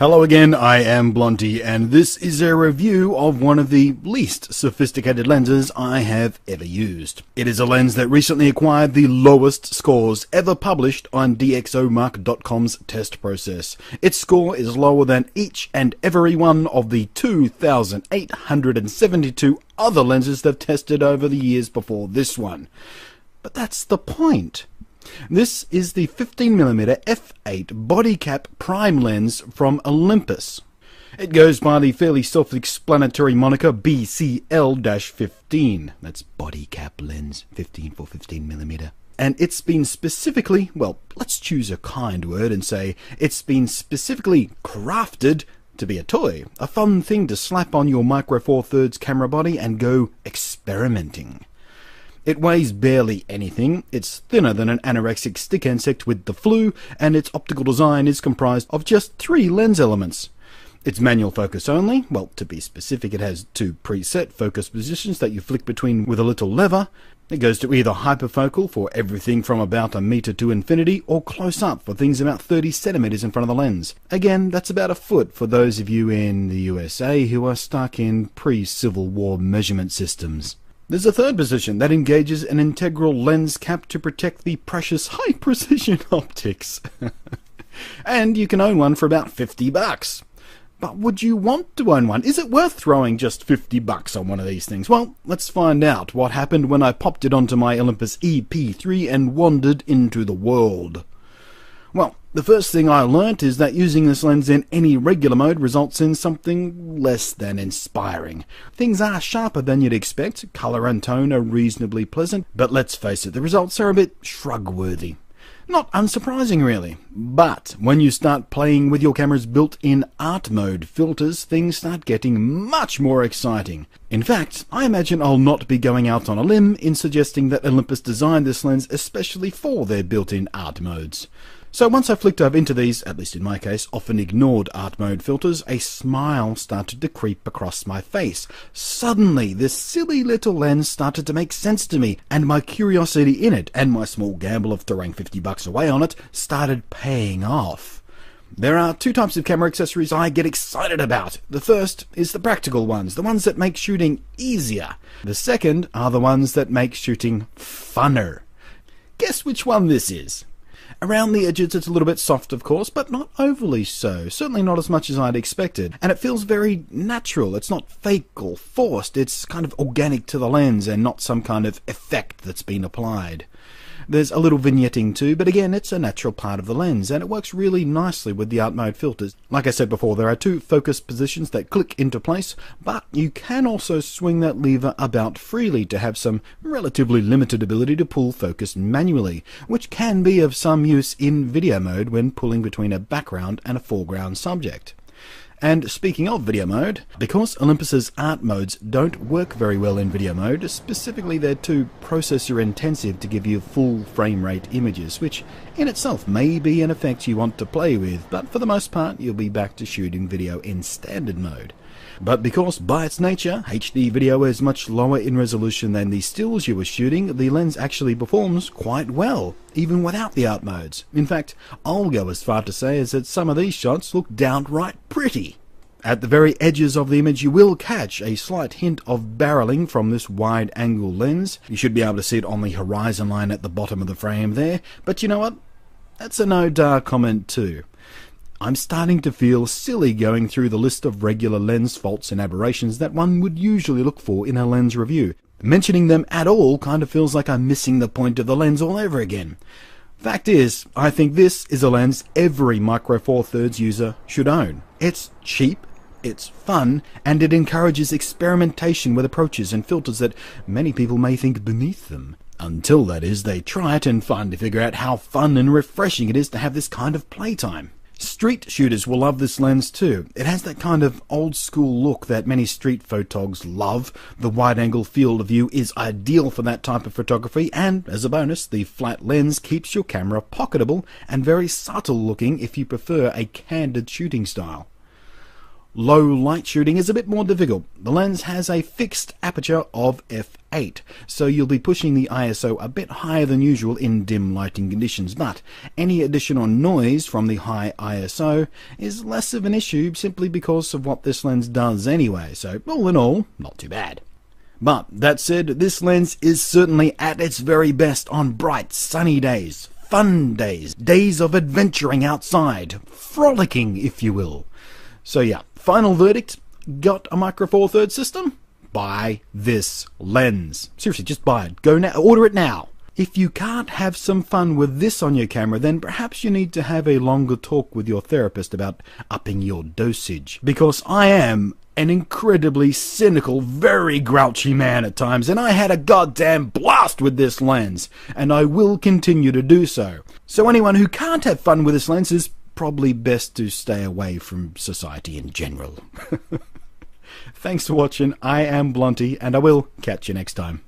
Hello again, I am Blondie, and this is a review of one of the least sophisticated lenses I have ever used. It is a lens that recently acquired the lowest scores ever published on DxOMark.com's test process. Its score is lower than each and every one of the 2,872 other lenses they've tested over the years before this one. But that's the point. This is the 15mm f8 body cap prime lens from Olympus. It goes by the fairly self-explanatory moniker BCL-15. That's body cap lens, 15 for 15mm. And it's been specifically, well, let's choose a kind word and say it's been specifically crafted to be a toy, a fun thing to slap on your Micro Four Thirds camera body and go experimenting. It weighs barely anything, it's thinner than an anorexic stick insect with the flu, and its optical design is comprised of just 3 lens elements. It's manual focus only. Well, to be specific, it has 2 preset focus positions that you flick between with a little lever. It goes to either hyperfocal for everything from about a meter to infinity, or close up for things about 30 centimeters in front of the lens. Again, that's about a foot for those of you in the USA who are stuck in pre-Civil War measurement systems. There's a third position that engages an integral lens cap to protect the precious high-precision optics. And you can own one for about $50. But would you want to own one? Is it worth throwing just $50 on one of these things? Well, let's find out what happened when I popped it onto my Olympus EP3 and wandered into the world. Well, the first thing I learnt is that using this lens in any regular mode results in something less than inspiring. Things are sharper than you'd expect, colour and tone are reasonably pleasant, but let's face it, the results are a bit shrug-worthy. Not unsurprising really, but when you start playing with your camera's built-in art mode filters, things start getting much more exciting. In fact, I imagine I'll not be going out on a limb in suggesting that Olympus designed this lens especially for their built-in art modes. So once I flicked over into these, at least in my case, often ignored art mode filters, a smile started to creep across my face. Suddenly, this silly little lens started to make sense to me, and my curiosity in it, and my small gamble of throwing $50 away on it, started paying off. There are 2 types of camera accessories I get excited about. The first is the practical ones, the ones that make shooting easier. The second are the ones that make shooting funner. Guess which one this is? Around the edges it's a little bit soft, of course, but not overly so. Certainly not as much as I'd expected. And it feels very natural. It's not fake or forced. It's kind of organic to the lens and not some kind of effect that's been applied. There's a little vignetting too, but again, it's a natural part of the lens, and it works really nicely with the art mode filters. Like I said before, there are 2 focus positions that click into place, but you can also swing that lever about freely to have some relatively limited ability to pull focus manually, which can be of some use in video mode when pulling between a background and a foreground subject. And speaking of video mode, because Olympus's art modes don't work very well in video mode, specifically they're too processor intensive to give you full frame rate images, which in itself may be an effect you want to play with, but for the most part you'll be back to shooting video in standard mode. But because by its nature HD video is much lower in resolution than the stills you were shooting, the lens actually performs quite well, even without the art modes. In fact, I'll go as far to say as that some of these shots look downright pretty. At the very edges of the image you will catch a slight hint of barreling from this wide-angle lens. You should be able to see it on the horizon line at the bottom of the frame there, but you know what? That's a no-dar comment too. I'm starting to feel silly going through the list of regular lens faults and aberrations that one would usually look for in a lens review. Mentioning them at all kind of feels like I'm missing the point of the lens all over again. Fact is, I think this is a lens every Micro Four Thirds user should own. It's cheap, it's fun, and it encourages experimentation with approaches and filters that many people may think beneath them. Until, that is, they try it and finally figure out how fun and refreshing it is to have this kind of playtime. Street shooters will love this lens too. It has that kind of old school look that many street photogs love. The wide angle field of view is ideal for that type of photography, and as a bonus, the flat lens keeps your camera pocketable and very subtle looking if you prefer a candid shooting style. Low light shooting is a bit more difficult. The lens has a fixed aperture of f8, so you'll be pushing the ISO a bit higher than usual in dim lighting conditions, but any additional noise from the high ISO is less of an issue simply because of what this lens does anyway, so all in all, not too bad. But that said, this lens is certainly at its very best on bright, sunny days, fun days, days of adventuring outside, frolicking if you will. So yeah, final verdict, got a Micro Four Thirds system? Buy this lens. Seriously, just buy it. Go now, order it now. If you can't have some fun with this on your camera, then perhaps you need to have a longer talk with your therapist about upping your dosage. Because I am an incredibly cynical, very grouchy man at times, and I had a goddamn blast with this lens, and I will continue to do so. So anyone who can't have fun with this lens is probably best to stay away from society in general. Thanks for watching. I am Blunty, and I will catch you next time.